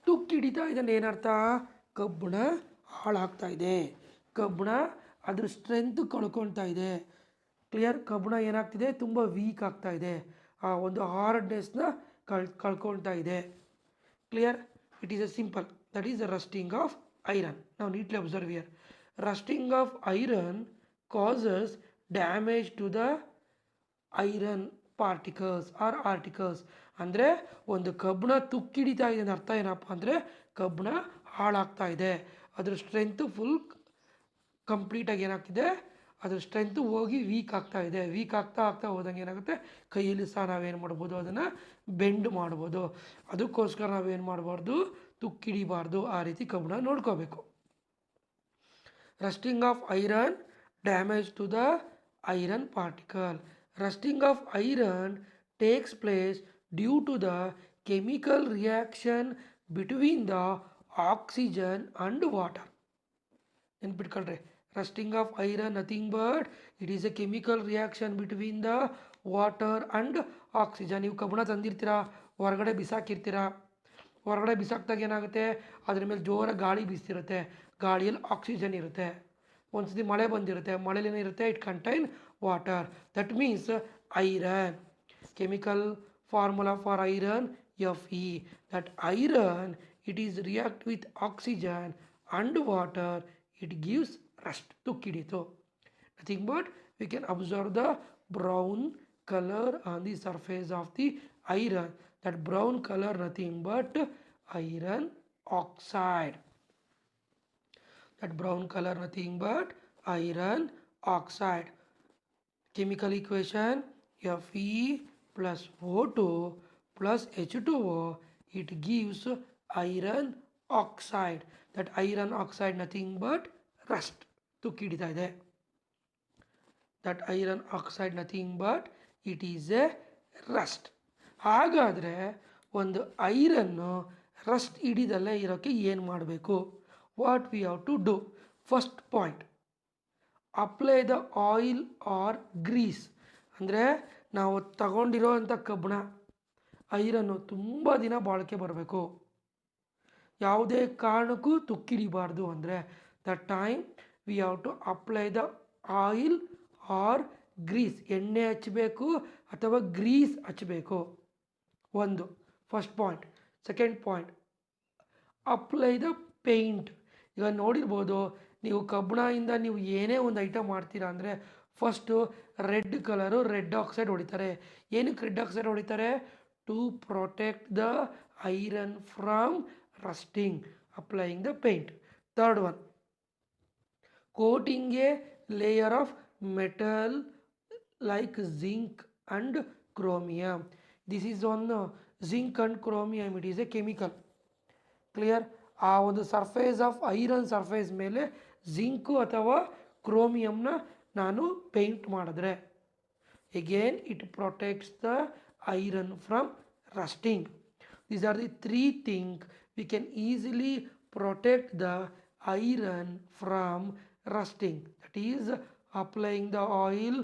ತುಕ್ಕಿಡಿತಾ ಇದನ್ನು ಏನರ್ಥ? ಕಬ್ಬಣ ಹಾಳಾಗ್ತಾ ಇದೆ, ಕಬ್ಬಣ ಅದ್ರ ಸ್ಟ್ರೆಂತ್ ಕಳ್ಕೊಳ್ತಾ ಇದೆ. ಕ್ಲಿಯರ್? ಕಬ್ಬಣ ಏನಾಗ್ತಿದೆ? ತುಂಬ ವೀಕ್ ಆಗ್ತಾ ಇದೆ, ಆ ಒಂದು ಹಾರ್ಡ್ನೆಸ್ನ ಕಳ್ಕೊಳ್ತಾ ಇದೆ. Clear? It is a simple, that is the rusting of iron. Now neatly observe here. Rusting of iron causes damage to the iron particles or articles. ಅಂದರೆ ಒಂದು ಕಬ್ಬಣ ತುಕ್ಕಿಡಿತಾ ಇದೆ ಅರ್ಥ ಏನಪ್ಪ ಅಂದರೆ ಕಬ್ಬಣ ಹಾಳಾಗ್ತಾ ಇದೆ, ಅದ್ರ ಸ್ಟ್ರೆಂತ್ ಫುಲ್ ಕಂಪ್ಲೀಟಾಗಿ ಏನಾಗ್ತಿದೆ? ಅದ್ರ ಸ್ಟ್ರೆಂತ್ ಹೋಗಿ ವೀಕ್ ಆಗ್ತಾ ಇದೆ. ವೀಕ್ ಆಗ್ತಾ ಆಗ್ತಾ ಹೋದಂಗೆ ಏನಾಗುತ್ತೆ? ಕೈಯಲ್ಲಿ ಸಹ ನಾವೇನು ಮಾಡ್ಬೋದು? ಅದನ್ನು ಬೆಂಡ್ ಮಾಡ್ಬೋದು. ಅದಕ್ಕೋಸ್ಕರ ನಾವೇನು ಮಾಡಬಾರ್ದು? ತುಕ್ಕಿಡಿಬಾರ್ದು. ಆ ರೀತಿ ಕಬ್ಬಣ ನೋಡ್ಕೋಬೇಕು. Rusting of iron, damage to the iron particle. Rusting of iron takes place due to the chemical reaction between the oxygen and water. ನೆನ್ಪಿಟ್ಕೊಳ್ರಿ, rusting of iron nothing but it is a chemical reaction between the water and oxygen. ನೀವು ಕಬ್ಬಣ ತಂದಿರ್ತೀರಾ, ಹೊರಗಡೆ ಬಿಸಾಕಿರ್ತೀರಾ. ಹೊರಗಡೆ ಬಿಸಾಕಿದಾಗ ಏನಾಗುತ್ತೆ? ಅದ್ರ ಮೇಲೆ ಜೋರಾಗಿ ಗಾಳಿ ಬೀಸ್ತಿರುತ್ತೆ, ಗಾಳಿಯಲ್ಲಿ ಆಕ್ಸಿಜನ್ ಇರುತ್ತೆ. ಒಂದ್ಸತಿ ಮಳೆ ಬಂದಿರುತ್ತೆ, ಮಳೆಯಲ್ಲಿ ಏನಿರುತ್ತೆ? It contain water. That means iron. Chemical formula for iron Fe. That iron, it is react with oxygen and water, it gives rust, ತುಕ್ಕಿಡಿತು. Nothing but we can observe the brown color on the surface of the iron. That brown color nothing but iron oxide. That brown color nothing but iron oxide. Chemical equation Fe plus O2 plus H2O, it gives iron oxide. That iron oxide nothing but rust, ತುಕ್ಕಿಡಿತಾ ಇದೆ. That iron oxide nothing but it is a rust. ಹಾಗಾದರೆ ಒಂದು ಐರನ್ನು rust ಹಿಡಿದಲ್ಲೇ ಇರೋಕ್ಕೆ ಏನು ಮಾಡಬೇಕು? What we have to do? First point, apply the oil or grease. ಅಂದರೆ ನಾವು ತಗೊಂಡಿರೋ ಅಂಥ ಕಬ್ಬಣ ಐರನ್ನು ತುಂಬ ದಿನ ಬಾಳಿಕೆ ಬರಬೇಕು, ಯಾವುದೇ ಕಾರಣಕ್ಕೂ ತುಕ್ಕಿಡಿಬಾರ್ದು. ಅಂದರೆ the time we have to apply the oil or grease. ಎಣ್ಣೆ ಹಚ್ಚಬೇಕು ಅಥವಾ ಗ್ರೀಸ್ ಹಚ್ಚಬೇಕು. ಒಂದು first point. Second point, apply the paint. ಈಗ ನೋಡಿರ್ಬೋದು ನೀವು ಕಬ್ಬಣದಿಂದ ನೀವು ಏನೇ ಒಂದು ಐಟಮ್ ಮಾಡ್ತೀರಾ ಅಂದರೆ first red colour red oxide ಹೊಡಿತಾರೆ. ಏನಕ್ಕೆ ರೆಡ್ ಆಕ್ಸೈಡ್ ಹೊಡಿತಾರೆ? To protect the iron from rusting, applying the paint. Third one, coating a layer of metal like zinc and chromium. This is on zinc and chromium, it is a chemical. Clear. ಆ ಒಂದು surface of iron surface ಮೇಲೆ zinc ಅಥವಾ ಕ್ರೋಮಿಯಂನ ನಾನು paint ಮಾಡಿದ್ರೆ again it protects the iron from rusting. These are the three things we can easily protect the iron from rusting, that is applying the oil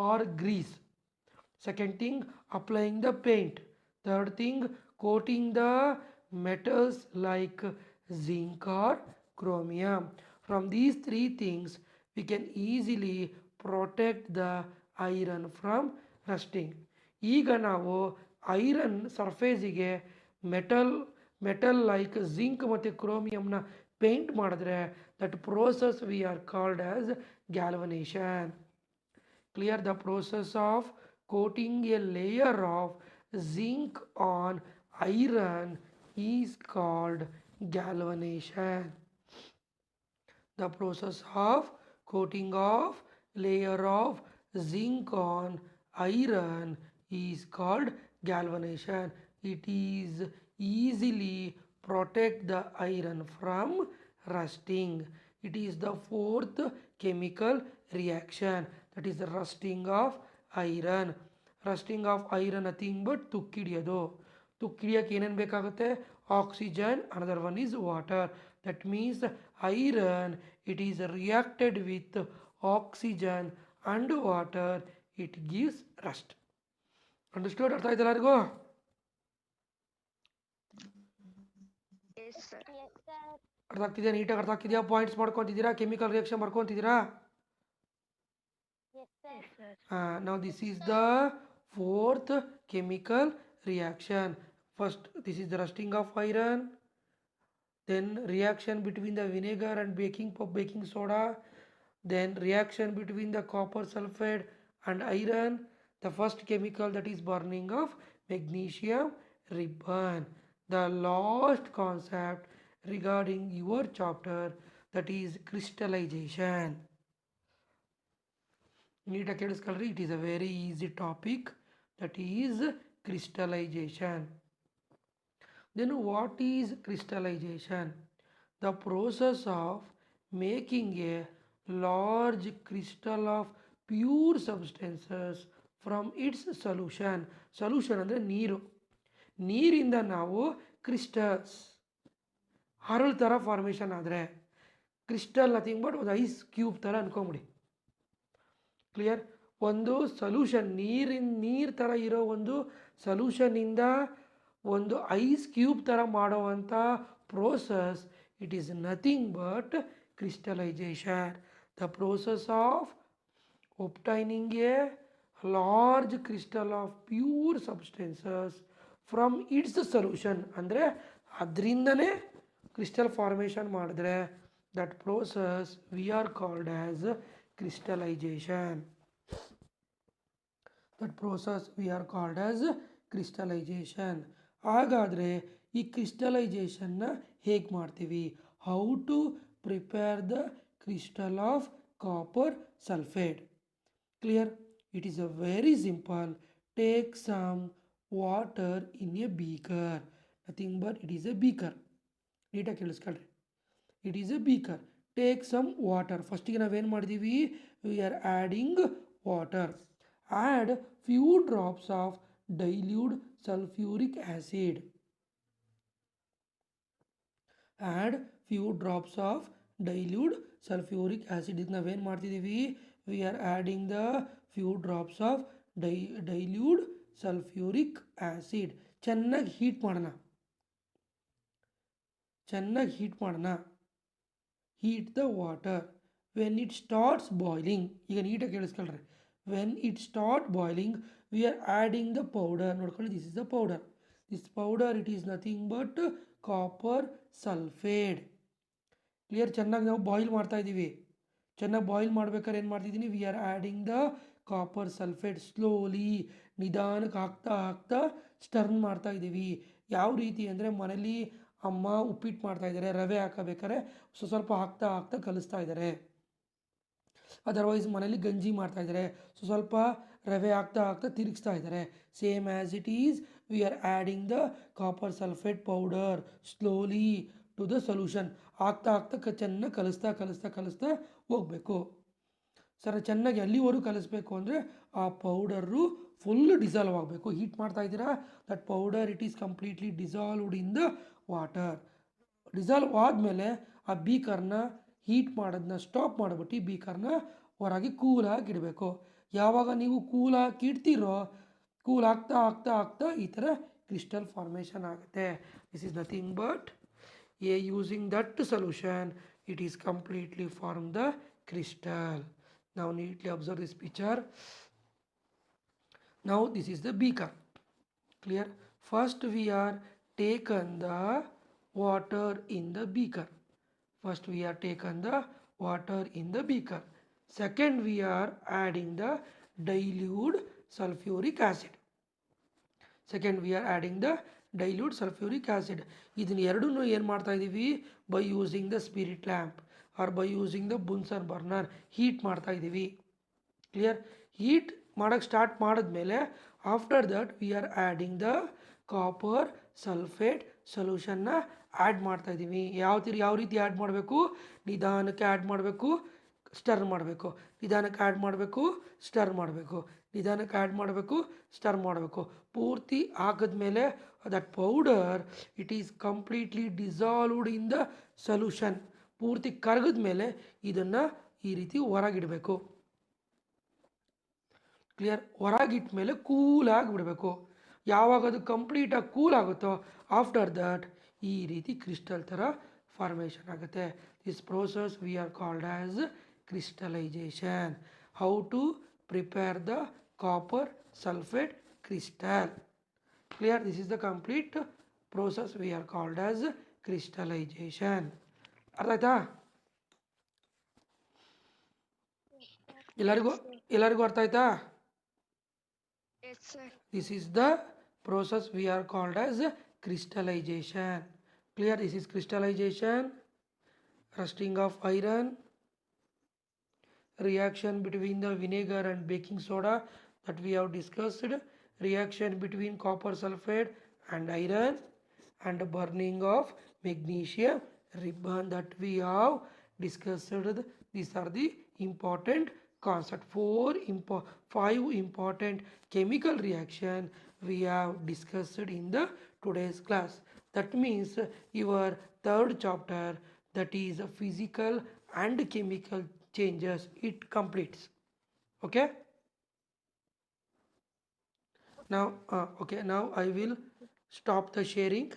or grease. Second thing, applying the paint. Third thing, coating the metals like zinc or chromium. From these three things we can easily protect the iron from rusting. ಈಗ ನಾವು iron ಸರ್ಫೇಸಿಗೆ metal like zinc ಮತ್ತು ಕ್ರೋಮಿಯಂನ paint ಮಾಡಿದ್ರೆ that process we are called as galvanization. Clear. The process of coating a layer of zinc on iron is called galvanization. The process of coating of layer of zinc on iron is called galvanization. It is easily protect the iron from rusting. It is the fourth chemical reaction, that is the rusting of iron. Rusting of iron nothing but ತುಕ್ಕಿಡಿಯೋದು. ತುಕ್ಕಿಡಿಯೋಕ್ಕೆ ಏನೇನು ಬೇಕಾಗುತ್ತೆ? Oxygen, another one is water. That means iron, it is reacted with oxygen and water, it gives rust. Understood? ಅರ್ಥ ಆಯ್ತು ಎಲ್ಲರಿಗೂ? Yes, sir. Yes, sir. ಅರ್ಥ ಆಗ್ತಿದೆಯಾ? ನೀಟಾಗಿ ಅರ್ಥ ಆಗ್ತಿದೆಯಾ? ಪಾಯಿಂಟ್ಸ್ ಮಾಡ್ಕೊತಿದ್ದೀರಾ? ಕೆಮಿಕಲ್ ರಿಯಾಕ್ಷನ್ ಬರ್ಕೊತಿದ್ದೀರಾ? Yes, sir. Yes, sir. Now this is the fourth chemical reaction. First, this is the rusting of iron. Then reaction between the vinegar and baking soda. Then reaction between the copper sulfate and iron. The first chemical, that is burning of magnesium ribbon. The last concept regarding your chapter, that is crystallization. ನೀಟಾಗಿ ಕೇಳಿಸ್ಕೊಳ್ರಿ. It is a very easy topic, that is crystallization. Then what is crystallization? The process of making a large crystal of pure substances from its solution. Solution ಅಂದರೆ ನೀರು. ನೀರಿಂದ ನಾವು crystals ಹರಳು ಥರ formation ಆದರೆ crystal nothing but ಒಂದು ice cube ಥರ ಅನ್ಕೊಂಬಿಡಿ. Clear. ಒಂದು ಸೊಲ್ಯೂಷನ್ ನೀರು ಥರ ಇರೋ ಒಂದು ಸೊಲ್ಯೂಷನಿಂದ ಒಂದು ಐಸ್ ಕ್ಯೂಬ್ ಥರ ಮಾಡೋವಂಥ process, it is nothing but crystallization. The process of obtaining a large crystal of pure substances from its solution, ಅಂದರೆ ಅದರಿಂದನೇ ಕ್ರಿಸ್ಟಲ್ ಫಾರ್ಮೇಷನ್ ಮಾಡಿದ್ರೆ that process we are called as crystallization. That process we are called as crystallization. ಹಾಗಾದರೆ ಈ ಕ್ರಿಸ್ಟಲೈಜೇಷನ್ನ ಹೇಗೆ ಮಾಡ್ತೀವಿ? How to prepare the crystal of copper sulphate. Clear. It is a very simple. Take some water in a beaker. Nothing but it is a beaker. ನೀಟಾಗಿ ಕೇಳಿಸ್ಕೊಳ್ರಿ. It is a beaker. Take some water. ಫಸ್ಟಿಗೆ ನಾವೇನು ಮಾಡಿದ್ದೀವಿ? We are adding water. Add few drops of diluted sulphuric acid. Add few drops of diluted sulphuric acid. ಇದಕ್ಕೆ ನಾವೇನು ಮಾಡ್ತಿದ್ದೀವಿ? We are adding the few drops of diluted sulphuric acid. ಚೆನ್ನಾಗಿ heat ಮಾಡೋಣ. Heat the water. When it starts boiling, ಈಗ ನೀಟಾಗಿ ಕೇಳಿಸ್ಕೊಳ್ರಿ. When it start boiling, we are adding the powder. ನೋಡ್ಕೊಳ್ಳಿ, this is the powder. This powder, it is nothing but copper sulfate. Clear. ಚೆನ್ನಾಗಿ ನಾವು boil ಮಾಡ್ತಾ ಇದ್ದೀವಿ. ಚೆನ್ನಾಗಿ boil ಮಾಡ್ಬೇಕಾದ್ರೆ ಏನು ಮಾಡ್ತಿದ್ದೀನಿ? V are adding the copper sulphate. Slowly, ನಿಧಾನಕ್ಕೆ ಹಾಕ್ತಾ ಸ್ಟರ್ನ್ ಮಾಡ್ತಾ ಇದ್ದೀವಿ. ಯಾವ ರೀತಿ ಅಂದರೆ ಮನೇಲಿ ಅಮ್ಮ ಉಪ್ಪಿಟ್ಟು ಮಾಡ್ತಾಯಿದ್ದಾರೆ, ರವೆ ಹಾಕಬೇಕಾದ್ರೆ ಸ್ವಲ್ಪ ಹಾಕ್ತಾ ಕಲಿಸ್ತಾ ಇದ್ದಾರೆ. ಅದರ್ವೈಸ್ ಮನೇಲಿ ಗಂಜಿ ಮಾಡ್ತಾಯಿದ್ದಾರೆ, ಸ್ವಲ್ಪ ರವೆ ಹಾಕ್ತಾ ತಿರುಗಿಸ್ತಾ ಇದ್ದಾರೆ. Same as it is we are adding the copper sulphate powder slowly to the solution. ಆಗ್ತಾ ಆಗ್ತಾ ಚೆನ್ನಾಗಿ ಕಲಿಸ್ತಾ ಹೋಗಬೇಕು. ಸರ್ ಚೆನ್ನಾಗಿ ಎಲ್ಲಿವರೆಗೂ ಕಲಿಸ್ಬೇಕು ಅಂದರೆ ಆ ಪೌಡರು ಫುಲ್ ಡಿಸಾಲ್ವ್ ಆಗಬೇಕು. ಹೀಟ್ ಮಾಡ್ತಾ ಇದ್ದೀರಾ, that powder it is completely dissolved in the water. Dissolve ಆದಮೇಲೆ ಆ ಬೀಕರ್ನ ಹೀಟ್ ಮಾಡೋದನ್ನ ಸ್ಟಾಪ್ ಮಾಡಿಬಿಟ್ಟು ಬೀಕರ್ನ ಹೊರಗೆ ಕೂಲಾಗಿ ಇಡಬೇಕು. ಯಾವಾಗ ನೀವು ಕೂಲಾಗಿ ಇಡ್ತೀರೋ, ಕೂಲ್ ಆಗ್ತಾ ಈ ಥರ ಕ್ರಿಸ್ಟಲ್ ಫಾರ್ಮೇಷನ್ ಆಗುತ್ತೆ. This is nothing but using that solution it is completely form the crystal. Now neatly observe this picture. Now this is the beaker. Clear? First we are taken the water in the beaker. Second we are adding the dilute sulfuric acid. ಇದನ್ನ ಎರಡನ್ನೂ ಏನು ಮಾಡ್ತಾ ಇದ್ದೀವಿ, by using the spirit lamp or by using the Bunsen burner heat ಮಾಡ್ತಾ ಇದ್ದೀವಿ. Clear? Heat ಮಾಡೋಕ್ಕೆ start ಮಾಡಿದ್ಮೇಲೆ after that we are adding the copper sulphate ಸೊಲ್ಯೂಷನ್ನ ಆ್ಯಡ್ ಮಾಡ್ತಾ ಇದ್ದೀವಿ. ಯಾವ ರೀತಿ ಆ್ಯಡ್ ಮಾಡಬೇಕು? ನಿಧಾನಕ್ಕೆ ಆ್ಯಡ್ ಮಾಡಬೇಕು, ಸ್ಟರ್ ಮಾಡಬೇಕು. ಪೂರ್ತಿ ಹಾಕಿದ್ಮೇಲೆ that powder it is completely dissolved in the solution. ಪೂರ್ತಿ ಕರಗಿದ ಮೇಲೆ ಇದನ್ನು ಈ ರೀತಿ ಹೊರಗಿಡಬೇಕು. ಕ್ಲಿಯರ್? ಹೊರಗಿಟ್ಟ ಮೇಲೆ ಕೂಲಾಗಿ ಬಿಡಬೇಕು. ಯಾವಾಗ ಅದು ಕಂಪ್ಲೀಟಾಗಿ ಕೂಲ್ ಆಗುತ್ತೋ ಆಫ್ಟರ್ ದಟ್ ಈ ರೀತಿ ಕ್ರಿಸ್ಟಲ್ ಥರ ಫಾರ್ಮೇಷನ್ ಆಗುತ್ತೆ. This process we are called as crystallization. How to prepare the copper sulfate crystal? Clear? This is the complete process we are called as crystallization. ಅರ್ಥ ಆಯ್ತಾ? ಎಲ್ಲರಿಗೂ ಅರ್ಥ ಆಯ್ತಾ? Yes, sir. This is the process we are called as crystallization. Clear? This is crystallization, rusting of iron, reaction between the vinegar and baking soda that we have discussed, reaction between copper sulfate and iron, and burning of magnesium ribbon that we have discussed. These are the important concept. 5 important chemical reaction we have discussed in the today's class. That means your third chapter, that is physical and chemical changes, it completes. Okay? Now I will stop the sharing.